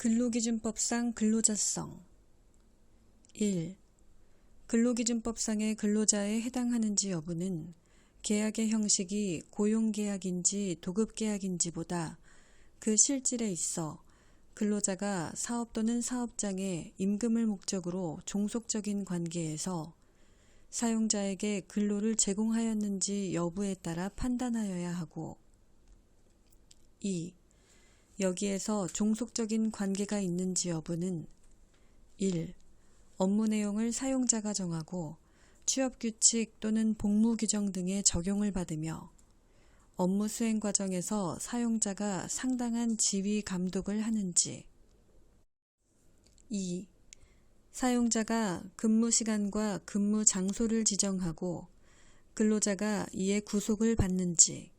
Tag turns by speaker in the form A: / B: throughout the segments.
A: 근로기준법상 근로자성 1. 근로기준법상의 근로자에 해당하는지 여부는 계약의 형식이 고용계약인지 도급계약인지보다 그 실질에 있어 근로자가 사업 또는 사업장에 임금을 목적으로 종속적인 관계에서 사용자에게 근로를 제공하였는지 여부에 따라 판단하여야 하고 2. 여기에서 종속적인 관계가 있는지 여부는 1. 업무 내용을 사용자가 정하고 취업규칙 또는 복무규정 등의 적용을 받으며 업무 수행 과정에서 사용자가 상당한 지휘 감독을 하는지 2. 사용자가 근무 시간과 근무 장소를 지정하고 근로자가 이에 구속을 받는지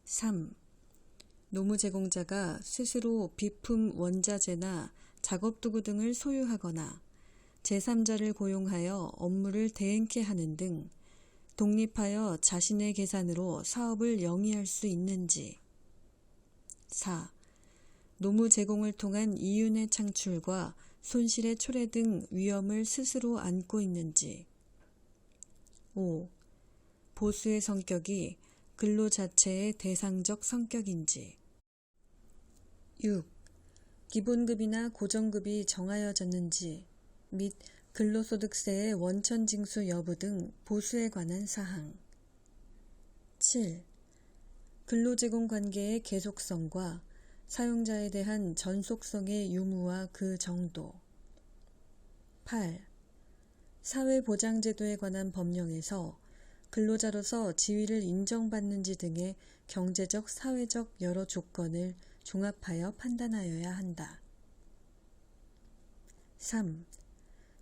A: 3. 노무 제공자가 스스로 비품 원자재나 작업도구 등을 소유하거나 제3자를 고용하여 업무를 대행케 하는 등 독립하여 자신의 계산으로 사업을 영위할 수 있는지 4. 노무 제공을 통한 이윤의 창출과 손실의 초래 등 위험을 스스로 안고 있는지 5. 보수의 성격이 근로 자체의 대상적 성격인지 6. 기본급이나 고정급이 정하여졌는지 및 근로소득세의 원천징수 여부 등 보수에 관한 사항 7. 근로제공 관계의 계속성과 사용자에 대한 전속성의 유무와 그 정도 8. 사회보장제도에 관한 법령에서 근로자로서 지위를 인정받는지 등의 경제적, 사회적 여러 조건을 종합하여 판단하여야 한다. 3.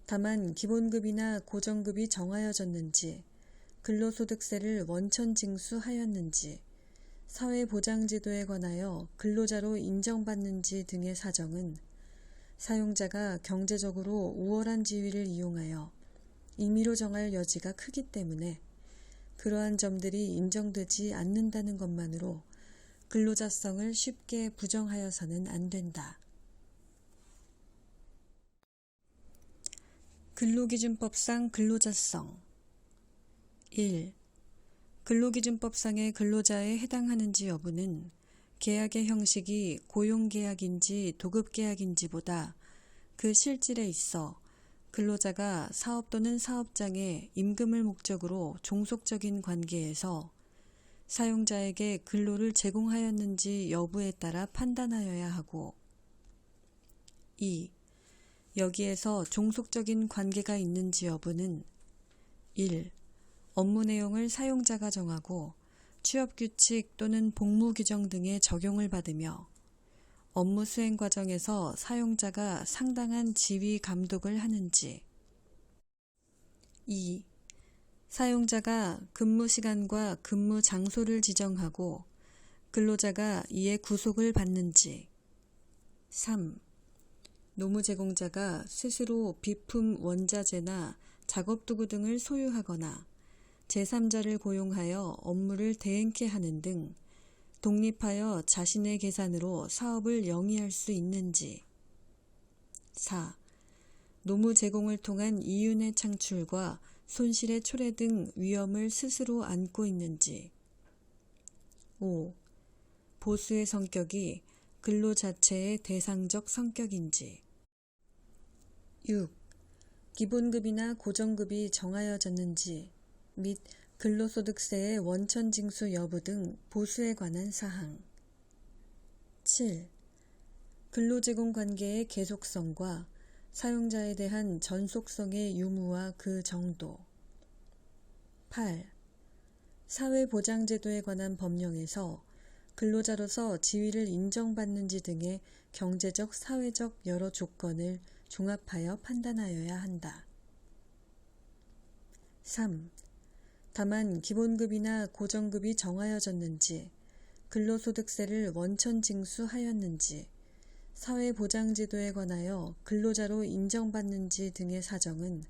A: 다만 기본급이나 고정급이 정하여졌는지, 근로소득세를 원천징수하였는지, 사회보장제도에 관하여 근로자로 인정받는지 등의 사정은 사용자가 경제적으로 우월한 지위를 이용하여 임의로 정할 여지가 크기 때문에 그러한 점들이 인정되지 않는다는 것만으로 근로자성을 쉽게 부정하여서는 안 된다. 근로기준법상 근로자성 1. 근로기준법상의 근로자에 해당하는지 여부는 계약의 형식이 고용계약인지 도급계약인지보다 그 실질에 있어 근로자가 사업 또는 사업장에 임금을 목적으로 종속적인 관계에서 사용자에게 근로를 제공하였는지 여부에 따라 판단하여야 하고 2. 여기에서 종속적인 관계가 있는지 여부는 1. 업무 내용을 사용자가 정하고 취업규칙 또는 복무규정 등의 적용을 받으며 업무 수행 과정에서 사용자가 상당한 지휘 감독을 하는지 2. 사용자가 근무 시간과 근무 장소를 지정하고 근로자가 이에 구속을 받는지 3. 노무 제공자가 스스로 비품 원자재나 작업도구 등을 소유하거나 제3자를 고용하여 업무를 대행케 하는 등 독립하여 자신의 계산으로 사업을 영위할 수 있는지 4. 노무 제공을 통한 이윤의 창출과 손실의 초래 등 위험을 스스로 안고 있는지 5. 보수의 성격이 근로 자체의 대상적 성격인지 6. 기본급이나 고정급이 정하여졌는지 및 근로소득세의 원천징수 여부 등 보수에 관한 사항 7. 근로제공 관계의 계속성과 사용자에 대한 전속성의 유무와 그 정도 8. 사회보장제도에 관한 법령에서 근로자로서 지위를 인정받는지 등의 경제적, 사회적 여러 조건을 종합하여 판단하여야 한다. 3. 다만 기본급이나 고정급이 정하여졌는지, 근로소득세를 원천징수하였는지, 사회보장제도에 관하여 근로자로 인정받는지 등의 사정은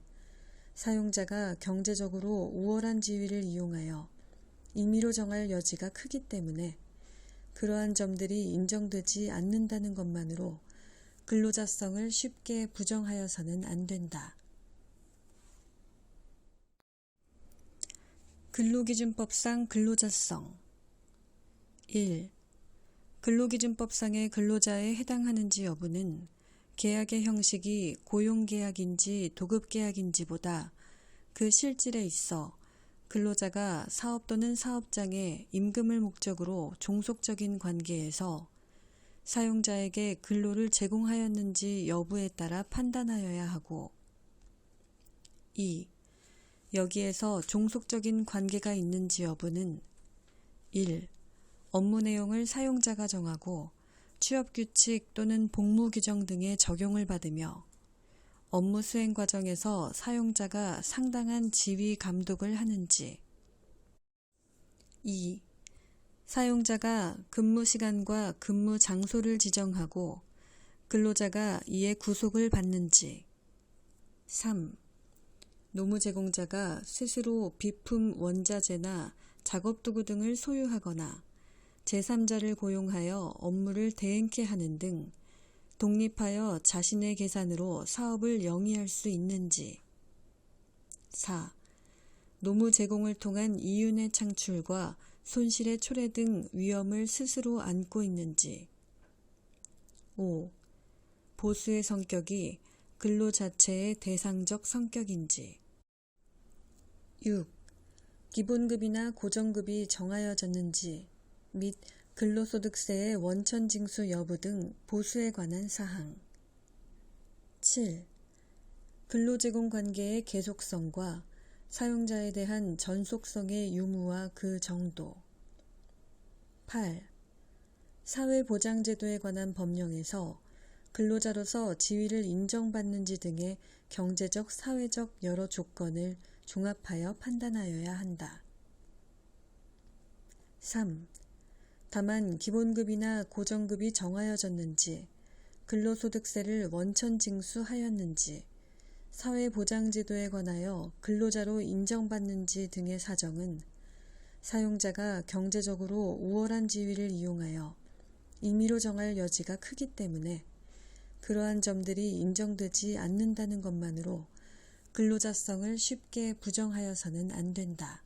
A: 사용자가 경제적으로 우월한 지위를 이용하여 임의로 정할 여지가 크기 때문에 그러한 점들이 인정되지 않는다는 것만으로 근로자성을 쉽게 부정하여서는 안 된다. 근로기준법상 근로자성 1. 근로기준법상의 근로자에 해당하는지 여부는 계약의 형식이 고용계약인지 도급계약인지보다 그 실질에 있어 근로자가 사업 또는 사업장에 임금을 목적으로 종속적인 관계에서 사용자에게 근로를 제공하였는지 여부에 따라 판단하여야 하고 2. 여기에서 종속적인 관계가 있는지 여부는 1. 업무 내용을 사용자가 정하고 취업규칙 또는 복무규정 등의 적용을 받으며 업무 수행 과정에서 사용자가 상당한 지휘 감독을 하는지 2. 사용자가 근무 시간과 근무 장소를 지정하고 근로자가 이에 구속을 받는지 3. 노무 제공자가 스스로 비품 원자재나 작업도구 등을 소유하거나 제3자를 고용하여 업무를 대행케 하는 등 독립하여 자신의 계산으로 사업을 영위할 수 있는지 4. 노무 제공을 통한 이윤의 창출과 손실의 초래 등 위험을 스스로 안고 있는지 5. 보수의 성격이 근로 자체의 대상적 성격인지 6. 기본급이나 고정급이 정하여졌는지 및 근로소득세의 원천징수 여부 등 보수에 관한 사항 7. 근로제공관계의 계속성과 사용자에 대한 전속성의 유무와 그 정도 8. 사회보장제도에 관한 법령에서 근로자로서 지위를 인정받는지 등의 경제적, 사회적 여러 조건을 종합하여 판단하여야 한다. 3. 다만 기본급이나 고정급이 정하여졌는지, 근로소득세를 원천징수하였는지, 사회보장제도에 관하여 근로자로 인정받는지 등의 사정은 사용자가 경제적으로 우월한 지위를 이용하여 임의로 정할 여지가 크기 때문에 그러한 점들이 인정되지 않는다는 것만으로 근로자성을 쉽게 부정하여서는 안 된다.